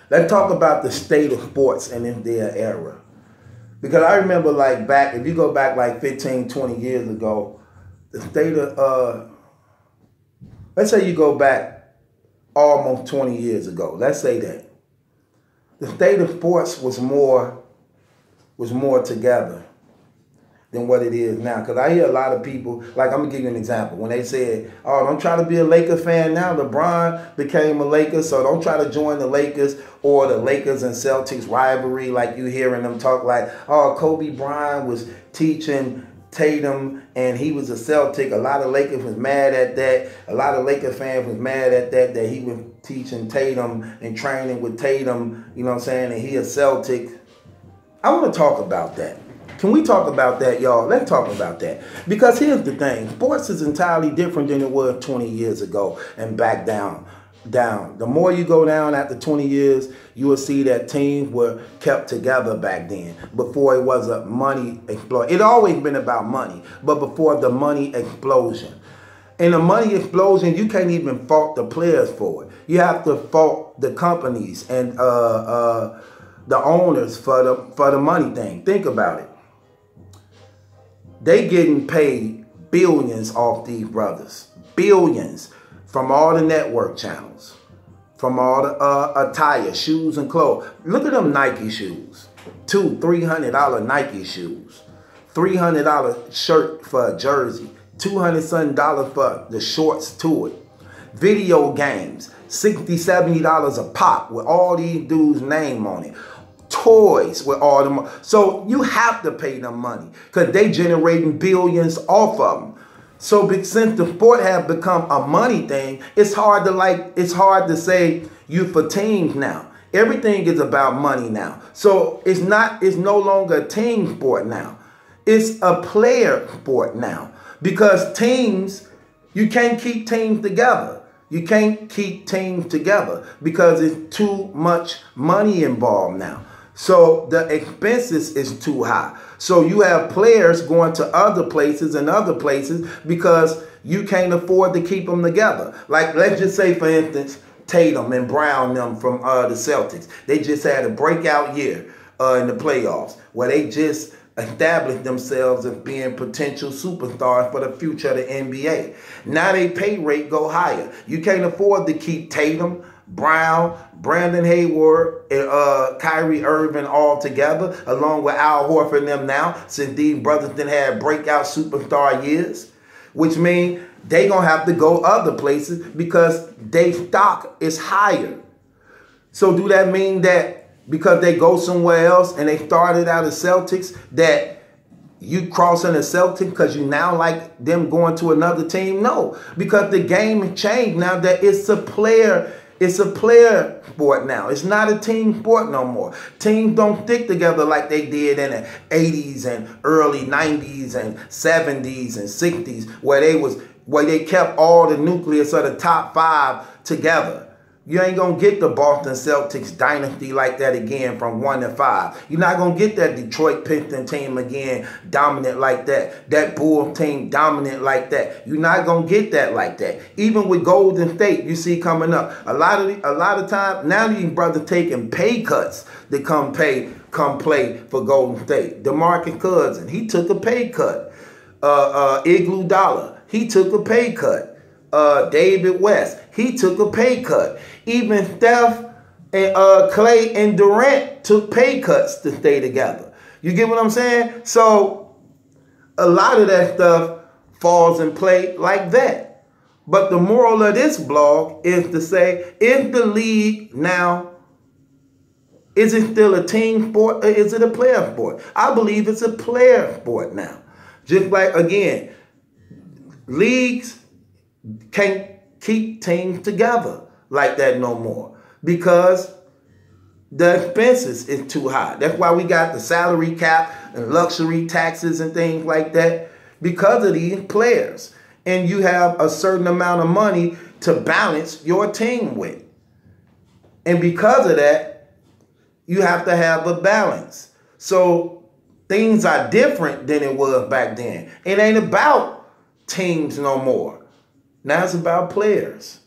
Let's talk about the state of sports and in their era. Because I remember like back, if you go back like 15, 20 years ago, the state of, let's say you go back almost 20 years ago. Let's say that. The state of sports was more together than what it is now. Because I hear a lot of people, like I'm going to give you an example. When they said, oh, don't try to be a Laker fan now. LeBron became a Laker, so don't try to join the Lakers or the Lakers and Celtics rivalry like you hearing them talk like, oh, Kobe Bryant was teaching Tatum and he was a Celtic. A lot of Lakers was mad at that. A lot of Laker fans was mad at that he was teaching Tatum and training with Tatum, you know what I'm saying, and he a Celtic. I want to talk about that. Can we talk about that, y'all? Let's talk about that. Because here's the thing. Sports is entirely different than it was 20 years ago and back down. The more you go down after 20 years, you will see that teams were kept together back then. Before it was a money explosion. It always been about money, but before the money explosion. In a money explosion, you can't even fault the players for it. You have to fault the companies and the owners for the money thing. Think about it. They getting paid billions off these brothers. Billions from all the network channels. From all the attire, shoes and clothes. Look at them Nike shoes. $200-$300 Nike shoes. $300 shirt for a jersey. $200 for the shorts to it. Video games. $60-$70 a pop with all these dudes' name on it. Toys with all them. So you have to pay them money because they generating billions off of them. So since the sport have become a money thing, it's hard to say you for teams now. Everything is about money now. So it's no longer a team sport now. It's a player sport now because teams, you can't keep teams together. You can't keep teams together because it's too much money involved now. So the expenses is too high. So you have players going to other places because you can't afford to keep them together. Like let's just say, for instance, Tatum and Brown them from the Celtics. They just had a breakout year in the playoffs where they just established themselves as being potential superstars for the future of the NBA. Now they pay rate go higher. You can't afford to keep Tatum, Brown, Brandon Hayward, and Kyrie Irving all together, along with Al Horford and them now, since these brothers didn't have breakout superstar years, which means they going to have to go other places because their stock is higher. So do that mean that because they go somewhere else and they started out as Celtics, that you crossing a Celtic because you now like them going to another team? No, because the game has changed now that it's a player sport now. It's not a team sport no more. Teams don't stick together like they did in the 80s and early 90s and 70s and 60s where they kept all the nucleus of the top five together. You ain't going to get the Boston Celtics dynasty like that again from 1 to 5. You're not going to get that Detroit Pistons team again dominant like that. That Bulls team dominant like that. You're not going to get that like that. Even with Golden State, you see coming up. A lot of time, now these brothers taking pay cuts to come play for Golden State. DeMarcus Cousins, he took a pay cut. Igloo Dollar, he took a pay cut. David West, he took a pay cut. Even Steph and Clay and Durant took pay cuts to stay together. You get what I'm saying? So a lot of that stuff falls in play like that. But the moral of this blog is to say, is the league now, is it still a team sport or is it a player sport? I believe it's a player sport now. Just like, again, leagues can't keep teams together like that no more because the expenses is too high. That's why we got the salary cap and luxury taxes and things like that because of these players. And you have a certain amount of money to balance your team with. And because of that, you have to have a balance. So things are different than it was back then. It ain't about teams no more. Now it's about players.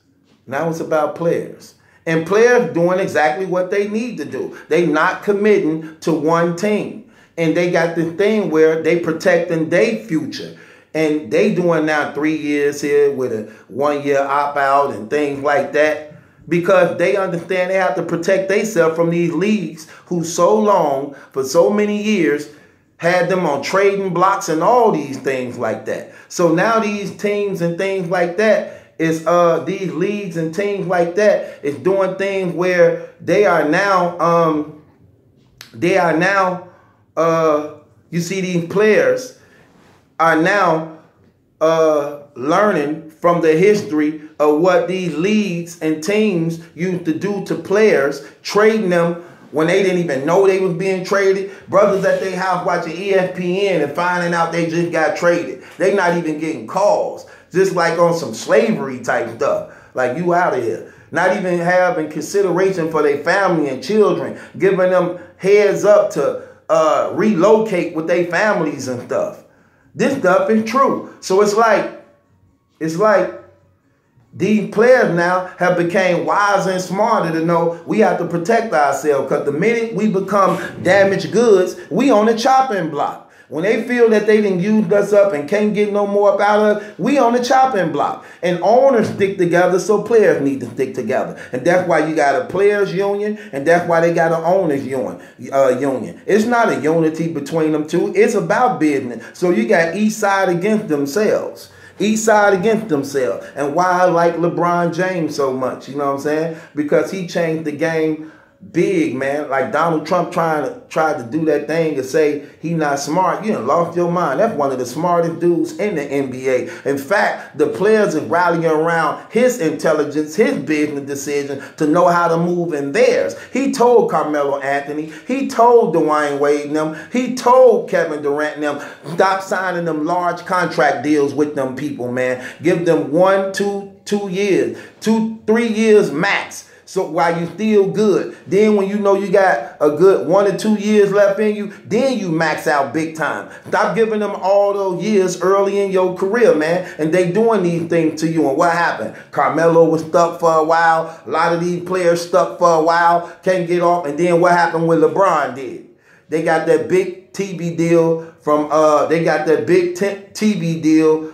Now it's about players. And players doing exactly what they need to do. They not committing to one team. And they got this thing where they protecting their future. And they doing now 3 years here with a 1 year opt-out and things like that. Because they understand they have to protect themselves from these leagues who so long, for so many years, had them on trading blocks and all these things like that. So now these teams and things like that is these leagues and teams like that is doing things where they are now you see these players are now learning from the history of what these leagues and teams used to do to players, trading them when they didn't even know they was being traded. Brothers at their house watching ESPN and finding out they just got traded. They not even getting calls. Just like on some slavery type stuff. Like, you out of here. Not even having consideration for their family and children. Giving them heads up to relocate with their families and stuff. This stuff is true. So it's like these players now have become wiser and smarter to know we have to protect ourselves. Because the minute we become damaged goods, we on the chopping block. When they feel that they done used us up and can't get no more about us, we on the chopping block. And owners stick together, so players need to stick together. And that's why you got a players union, and that's why they got an owners union. It's not a unity between them two. It's about business. So you got each side against themselves. Each side against themselves. And why I like LeBron James so much, you know what I'm saying? Because he changed the game big, man. Like Donald Trump tried to do that thing and say he not smart. You done lost your mind. That's one of the smartest dudes in the NBA. In fact, the players are rallying around his intelligence, his business decision to know how to move in theirs. He told Carmelo Anthony, he told Dwayne Wade and them, he told Kevin Durant and them, stop signing them large contract deals with them people, man. Give them 1, 2 years, 2, 3 years max. So while you still good, then when you know you got a good 1 or 2 years left in you, then you max out big time. Stop giving them all those years early in your career, man. And they doing these things to you. And what happened? Carmelo was stuck for a while. A lot of these players stuck for a while, can't get off. And then what happened with LeBron did? They got that big TV deal from TV deal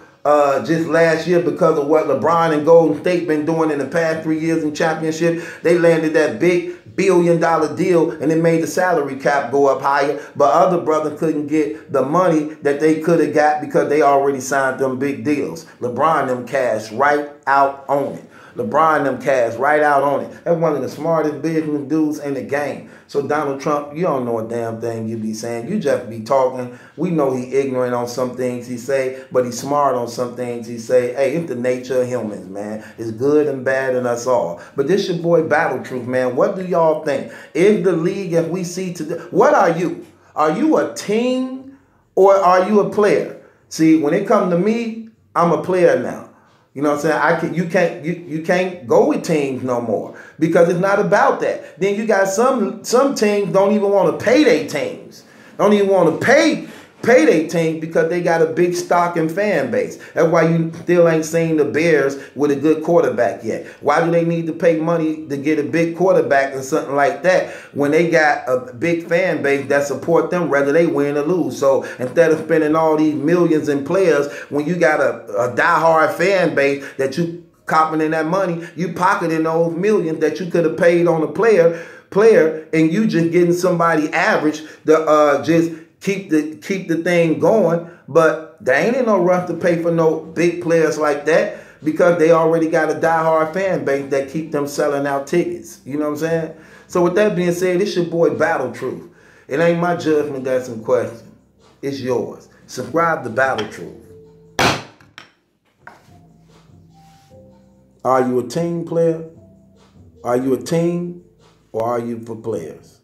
just last year because of what LeBron and Golden State been doing in the past 3 years in championship. They landed that big $1 billion deal and it made the salary cap go up higher. But other brothers couldn't get the money that they could have got because they already signed them big deals. LeBron them cash right out on it. LeBron them cash right out on it. That's one of the smartest business dudes in the game. So Donald Trump, you don't know a damn thing you be saying. You just be talking. We know he ignorant on some things he say, but he's smart on some things he say. Hey, it's the nature of humans, man. It's good and bad in us all. But this your boy Battle Truth, man. What do y'all think? Is the league as we see today? What are you? Are you a team or are you a player? See, when it comes to me, I'm a player now. You know what I'm saying? You can't go with teams no more because it's not about that. Then you got some teams don't even want to pay their teams. Don't even want to pay their team because they got a big stock and fan base. That's why you still ain't seen the Bears with a good quarterback yet. Why do they need to pay money to get a big quarterback or something like that when they got a big fan base that support them whether they win or lose? So instead of spending all these millions in players, when you got a diehard fan base that you copping in that money, you pocketing those millions that you could have paid on a player, and you just getting somebody average to just keep the thing going. But there ain't in no rush to pay for no big players like that because they already got a diehard fan base that keep them selling out tickets. You know what I'm saying? So with that being said, it's your boy Battle Truth. It ain't my judgment that's in question. It's yours. Subscribe to Battle Truth. Are you a team player? Are you a team or are you for players?